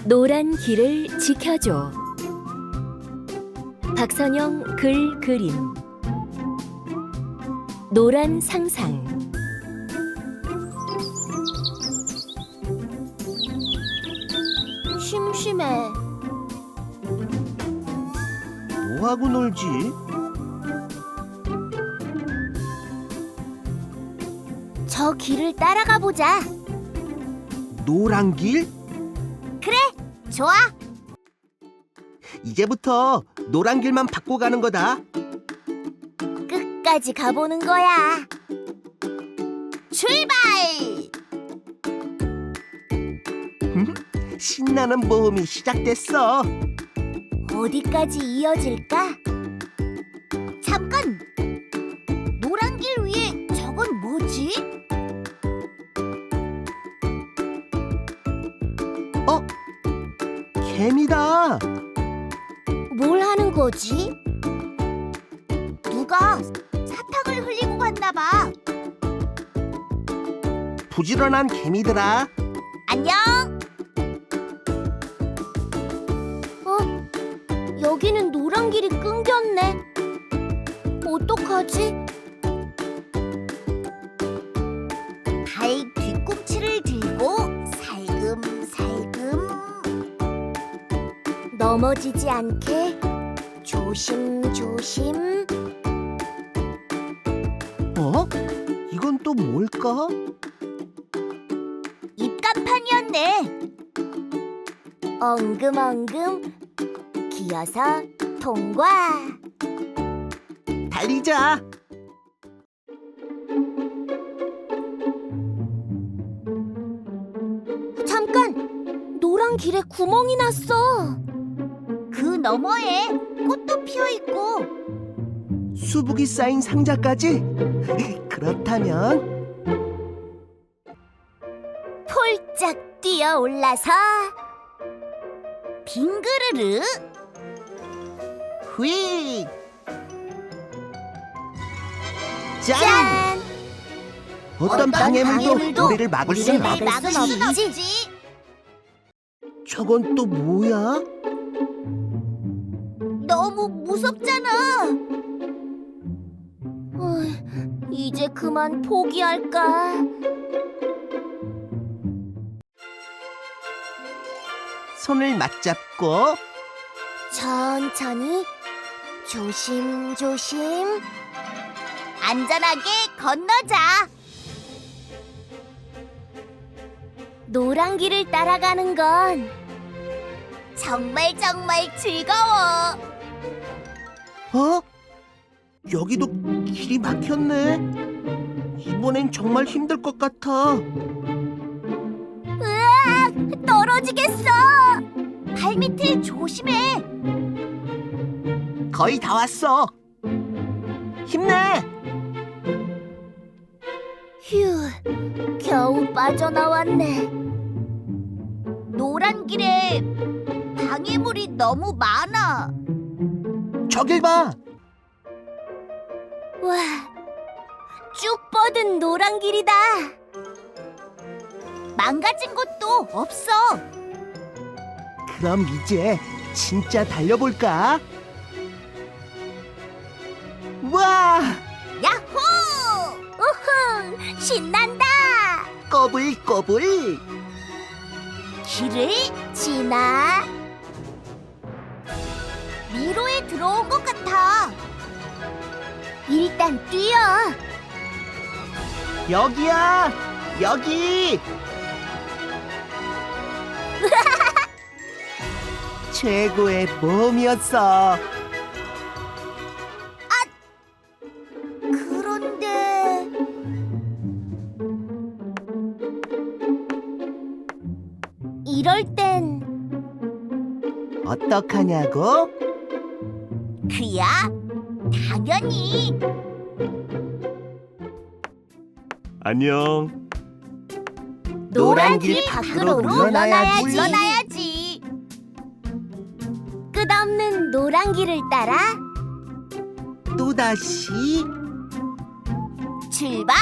노란 길을 지켜줘. 박선영 글 그림. 노란 상상. 심심해. 뭐하고 놀지? 저 길을 따라가 보자. 노란 길? 그래, 좋아. 이제부터 노란 길만 받고 가는 거다. 끝까지 가보는 거야. 출발! 신나는 모험이 시작됐어. 어디까지 이어질까? 잠깐! 노란 길 위에 저건 뭐지? 개미다. 뭘 하는 거지? 누가 사탕을 흘리고 갔나 봐. 부지런한 개미들아. 안녕. 여기는 노란 길이 끊겼네. 어떡하지? 발 뒤꿈치를 들고 살금살금. 넘어지지 않게 조심조심. 이건 또 뭘까? 입간판이었네. 엉금엉금 기어서 통과. 달리자. 잠깐! 노란 길에 구멍이 났어. 그 너머에 꽃도 피어있고. 수북이 쌓인 상자까지? 그렇다면 폴짝 뛰어 올라서 빙그르르 휙! 짠! 짠! 어떤 방해물도 우리를 막을 순 막을 순 없지. 없지. 저건 또 뭐야? 너무 무섭잖아. 이제 그만 포기할까? 손을 맞잡고 천천히 조심조심 안전하게 건너자. 노란 길을 따라가는 건 정말 즐거워. 여기도 길이 막혔네. 이번엔 정말 힘들 것 같아. 으악! 떨어지겠어. 발밑을 조심해. 거의 다 왔어. 힘내. 휴, 겨우 빠져나왔네. 노란 길에 방해물이 너무 많아. 저길 봐. 와, 쭉 뻗은 노란 길이다. 망가진 곳도 없어. 그럼 이제 진짜 달려볼까? 와! 야호! 우후! 신난다. 꼬불꼬불. 길을 지나 미로에 들어온 것 같아. 일단 뛰어. 여기야. 여기. 최고의 모험이었어. 그런데 이럴 땐 어떡하냐고? 그야 당연히 안녕. 노란 길 밖으로 물러나야지. 물러나야지. 끝없는 노란 길을 따라 또다시 출발!